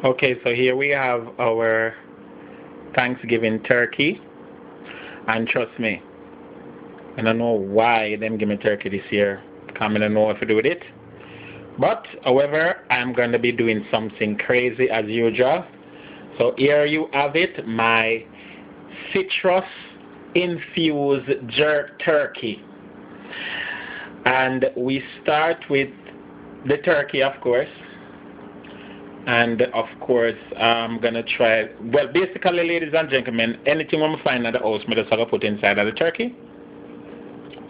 Okay, so here we have our Thanksgiving turkey, and trust me, I don't know why them give me turkey this year. I don't know what to do with it. But, however, I'm going to be doing something crazy as usual. So here you have it, my citrus-infused jerk turkey. And we start with the turkey, of course. And, of course, I'm going to try... Well, basically, ladies and gentlemen, anything I find at the house, I just have to put inside of the turkey.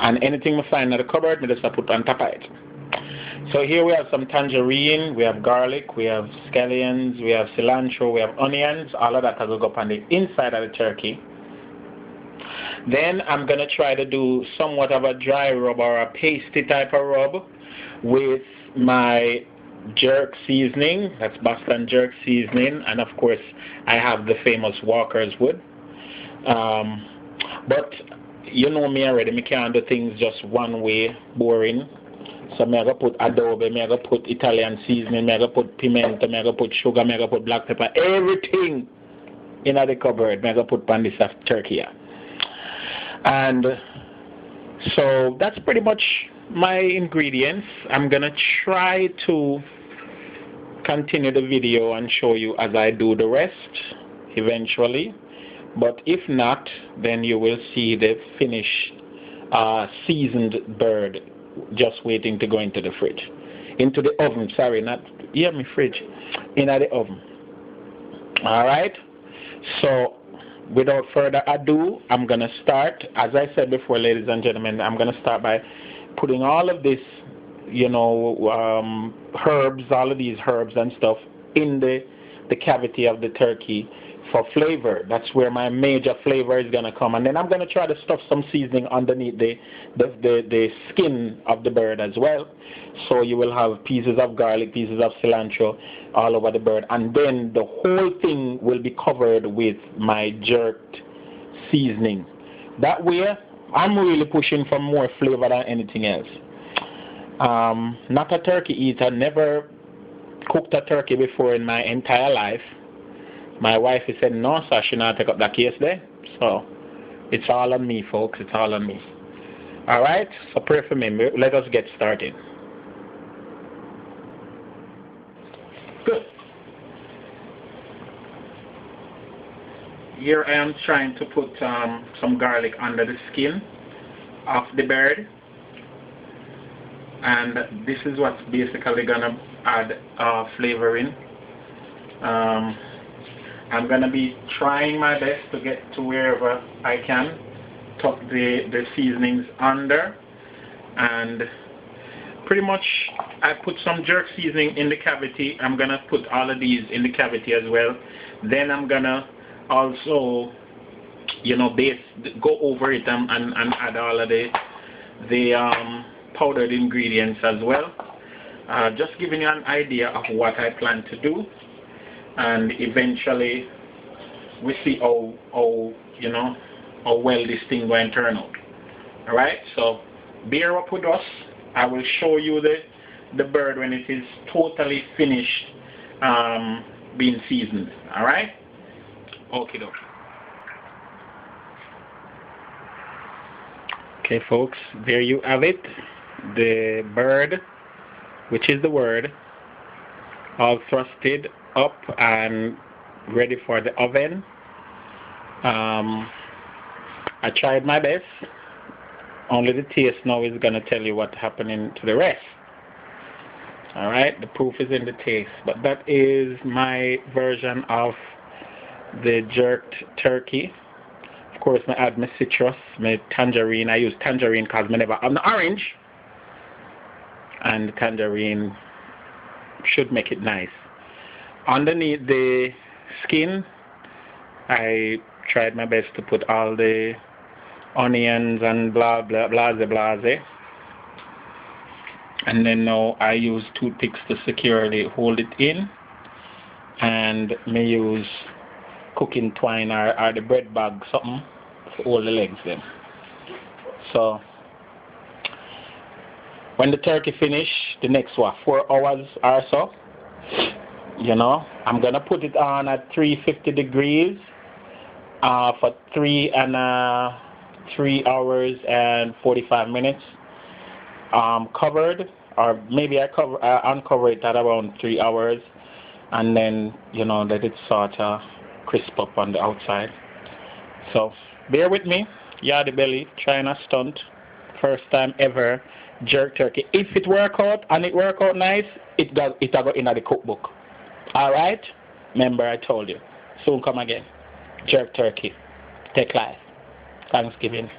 And anything I find at the cupboard, I just have to put on top of it. So here we have some tangerine, we have garlic, we have scallions, we have cilantro, we have onions. All of that will go up on the inside of the turkey. Then I'm going to try to do somewhat of a dry rub or a pasty type of rub with my jerk seasoning. That's Boston jerk seasoning. And of course, I have the famous Walker's Wood. But you know me already, I can't do things just one way, boring. So I'm going to put adobe, I'm going to put Italian seasoning, I'm going to put pimento, I'm going to put sugar, I'm going to put black pepper, everything in the cupboard, I'm going to put on this turkey here. And so that's pretty much my ingredients. I'm going to try to continue the video and show you as I do the rest eventually. But if not, then you will see the finished seasoned bird just waiting to go into the fridge. Into the oven, sorry, not, yeah, my fridge. Into the oven. Alright? So, without further ado, I'm going to start. As I said before, ladies and gentlemen, I'm going to start by putting all of this, you know, herbs, all of these herbs and stuff in the cavity of the turkey for flavor. That's where my major flavor is going to come. And then I'm going to try to stuff some seasoning underneath the skin of the bird as well. So you will have pieces of garlic, pieces of cilantro all over the bird. And then the whole thing will be covered with my jerked seasoning. That way, I'm really pushing for more flavor than anything else. Not a turkey eater, never cooked a turkey before in my entire life. My wife has said no, so I should not take up that case there. So it's all on me, folks. It's all on me. Alright, so pray for me. Let us get started. Good. Here I am trying to put some garlic under the skin of the bird. And this is what's basically going to add flavoring. I'm going to be trying my best to get to wherever I can, tuck the seasonings under, and pretty much I put some jerk seasoning in the cavity. I'm going to put all of these in the cavity as well. Then I'm going to also, you know, go over it and add all of the powdered ingredients as well. Just giving you an idea of what I plan to do. And eventually we see how you know how well this thing going to turn out. Alright, so bear up with us. I will show you the bird when it is totally finished being seasoned. Alright? Okay, dokie. Okay folks, there you have it. The bird, which is the word, all thrusted up and ready for the oven. I tried my best. Only the taste now is going to tell you what's happening to the rest. Alright, the proof is in the taste. But that is my version of the jerked turkey. Of course, I add my citrus, my tangerine. I use tangerine because I never have an orange. And the tangerine should make it nice. Underneath the skin, I tried my best to put all the onions and blah blah blase. And then now I use toothpicks to securely hold it in, and may use cooking twine or the bread bag, something to hold the legs then. So when the turkey finish, the next 4 hours or so, you know, I'm gonna put it on at 350 degrees for 3 hours and 45 minutes. Covered, or maybe I uncover it at around 3 hours, and then, you know, let it sort of crisp up on the outside. So bear with me. Yardie belly trying a stunt, first time ever jerk turkey. If it work out and it work out nice, it go in the cookbook. All right, remember I told you. Soon come again. Jerk turkey. Take life. Thanksgiving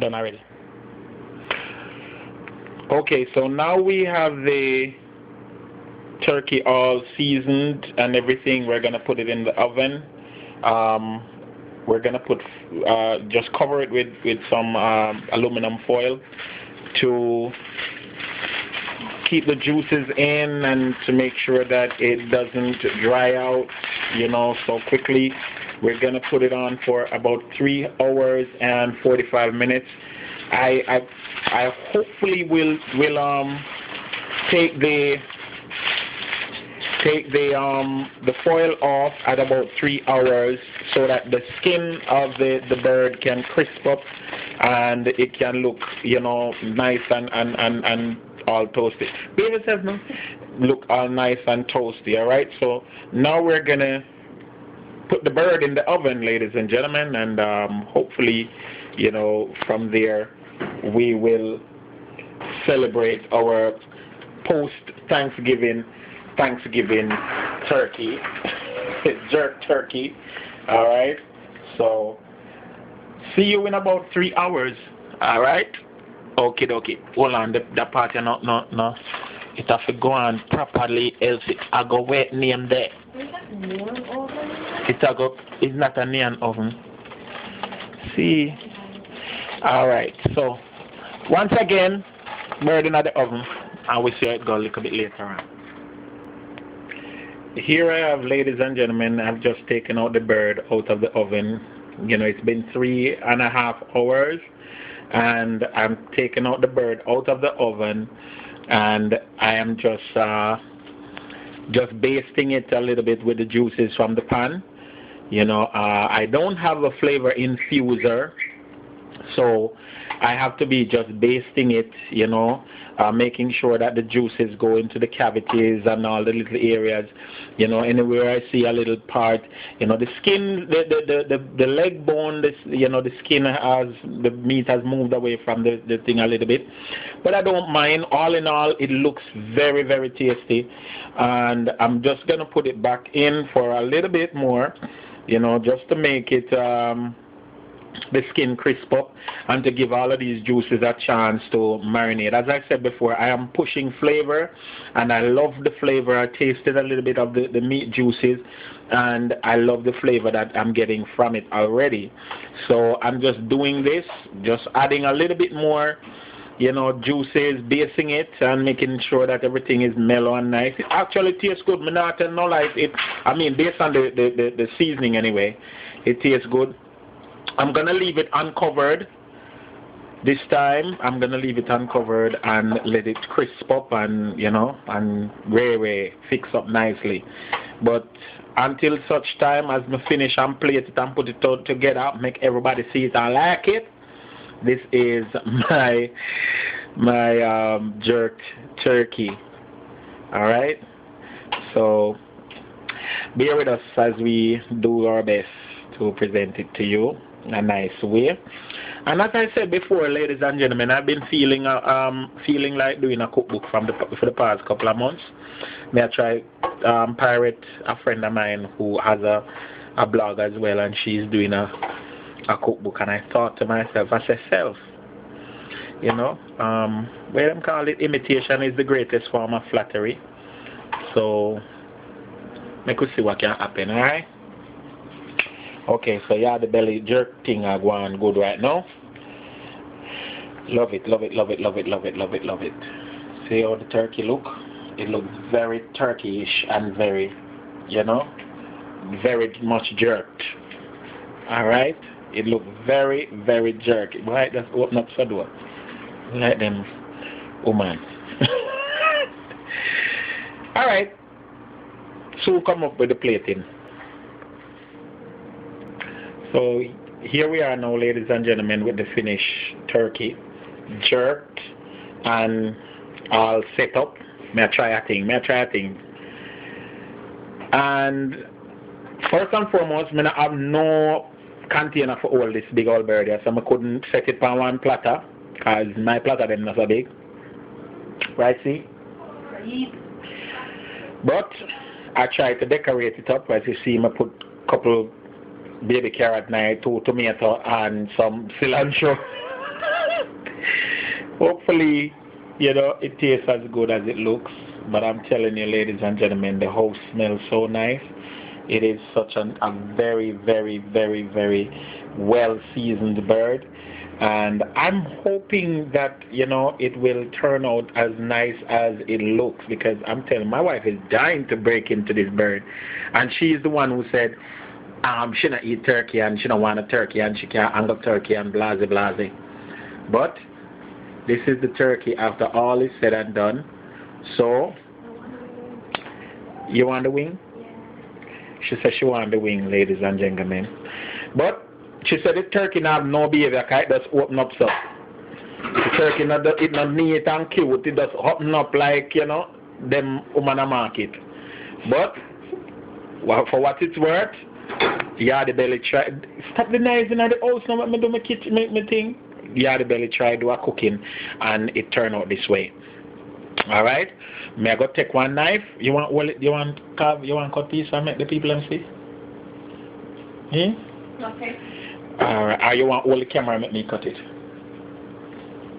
done already. Okay, so now we have the turkey all seasoned and everything. We're gonna put it in the oven. We're gonna put just cover it with some aluminum foil to keep the juices in and to make sure that it doesn't dry out, you know, so quickly. We're gonna put it on for about 3 hours and 45 minutes. I hopefully will take the foil off at about 3 hours so that the skin of the bird can crisp up and it can look, you know, nice and all toasty. Baby says no. Look all nice and toasty, alright? So now we're gonna put the bird in the oven, ladies and gentlemen, and hopefully, you know, from there we will celebrate our post-Thanksgiving turkey, jerk turkey. All right. So see you in about 3 hours. All right. Okay, dokie. Hold on, the party no. It have to go on properly, else I go wet name there. It's not a neon oven. See. All right. So once again, bird in the oven. I will see how it go a little bit later on. Here I have, ladies and gentlemen, I've just taken out the bird out of the oven. You know, it's been 3.5 hours, and I'm taking out the bird out of the oven, and I am just basting it a little bit with the juices from the pan. You know, I don't have a flavor infuser, so I have to be just basting it, you know, making sure that the juices go into the cavities and all the little areas, you know, anywhere I see a little part, you know, the skin, the leg bone, you know, the skin the meat has moved away from the thing a little bit, but I don't mind. All in all, it looks very, very tasty, and I'm just going to put it back in for a little bit more, you know, just to make it the skin crisp up and to give all of these juices a chance to marinate. As I said before, I am pushing flavor, and I love the flavor. I tasted a little bit of the meat juices, and I love the flavor that I'm getting from it already. So I'm just doing this, just adding a little bit more, you know, juices, basing it and making sure that everything is mellow and nice. It actually tastes good. Me not tell no lies. I mean, based on the seasoning anyway, it tastes good. I'm going to leave it uncovered this time. I'm going to leave it uncovered and let it crisp up and, you know, and really fix up nicely. But until such time as me finish and plate it and put it all together, make everybody see it and like it, this is my jerked turkey. All right? So bear with us as we do our best to present it to you in a nice way. And as I said before, ladies and gentlemen, I've been feeling like doing a cookbook for the past couple of months. May I try pirate a friend of mine who has a blog as well, and she's doing a cookbook, and I thought to myself, I said, self, you know, where them call it, imitation is the greatest form of flattery. So I could see what can happen, alright? Okay, so yeah, the belly jerk thing are going good right now. Love it, love it, love it, love it, love it, love it, love it. See how the turkey look? It looks very turkey-ish and very, you know, very much jerked. Alright? It looks very, very jerky. Right, just open up the door. Like them, oh man. Alright. Sue come up with the plating. So here we are now, ladies and gentlemen, with the finished turkey, jerked and all set up. May I try a thing? And first and foremost, I have no container for all this big old bird here, so I couldn't set it on one platter, because my platter them not so big. Right, see? But I tried to decorate it up. As you see, I put a couple baby carrot knife, 2 tomato and some cilantro. Hopefully, you know, it tastes as good as it looks. But I'm telling you, ladies and gentlemen, the house smells so nice. It is such a very, very, very, very well seasoned bird. And I'm hoping that, you know, it will turn out as nice as it looks, because I'm telling you, my wife is dying to break into this bird. And she's the one who said, she don't eat turkey and she don't want a turkey and she can't hang up turkey and blase blase. But this is the turkey after all is said and done. So, you want the wing? She said she want the wing, ladies and gentlemen. But she said the turkey not have no behavior, because it just open up so. The turkey not neat and cute, it just open up like, you know, them woman market. But well, for what it's worth, Yardie Belly tried. Stop the knives in the house now. Let me do my kitchen, make my thing. Yardie Belly tried do a cooking, and it turned out this way. All right. May I go take one knife? You want carve? You want cut piece and make the people them see? Okay. All right. Or you want hold the camera and make me cut it?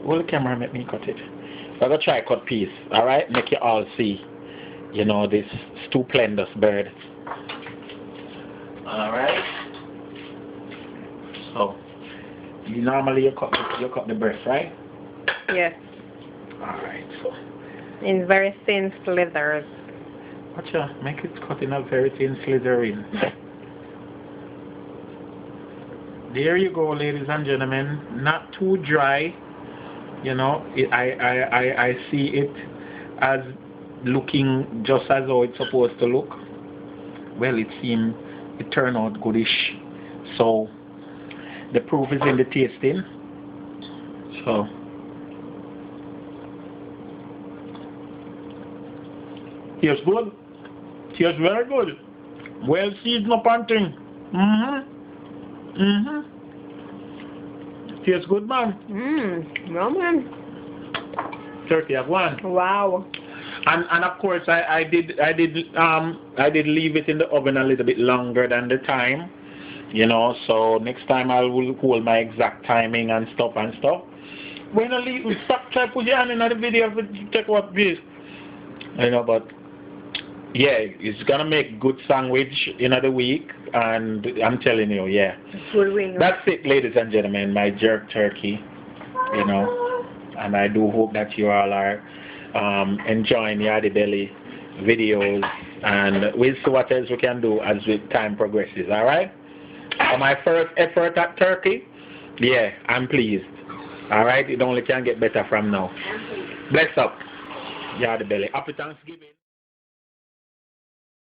Hold the camera and make me cut it. So I'm gonna try cut piece. All right. Make you all see. You know, this stupendous bird. Alright. So normally you cut the breast, right? Yes. Alright, so In very thin slithers. watcha, make it cut in a very thin slithering. There you go, ladies and gentlemen. Not too dry. You know, I see it as looking just as how it's supposed to look. Well, it seemed it turned out goodish. So the proof is in the tasting. So tastes good. Tastes very good. Well seasoned up and thing. Tastes good, man. No man. Turkey of one. Wow. And of course I did leave it in the oven a little bit longer than the time, you know. So next time I will hold my exact timing and stuff. When I leave, stop try put your hand in the video to check what this, you know. But yeah, it's gonna make good sandwich in the week, and I'm telling you, yeah. Good wing. That's it, ladies and gentlemen, my jerk turkey, you know. And I do hope that you all are enjoying Yardie Belly videos, and we'll see what else we can do as time progresses. All right. For my first effort at turkey, yeah, I'm pleased. All right. It only can get better from now. Bless up, Yardie Belly. Happy Thanksgiving.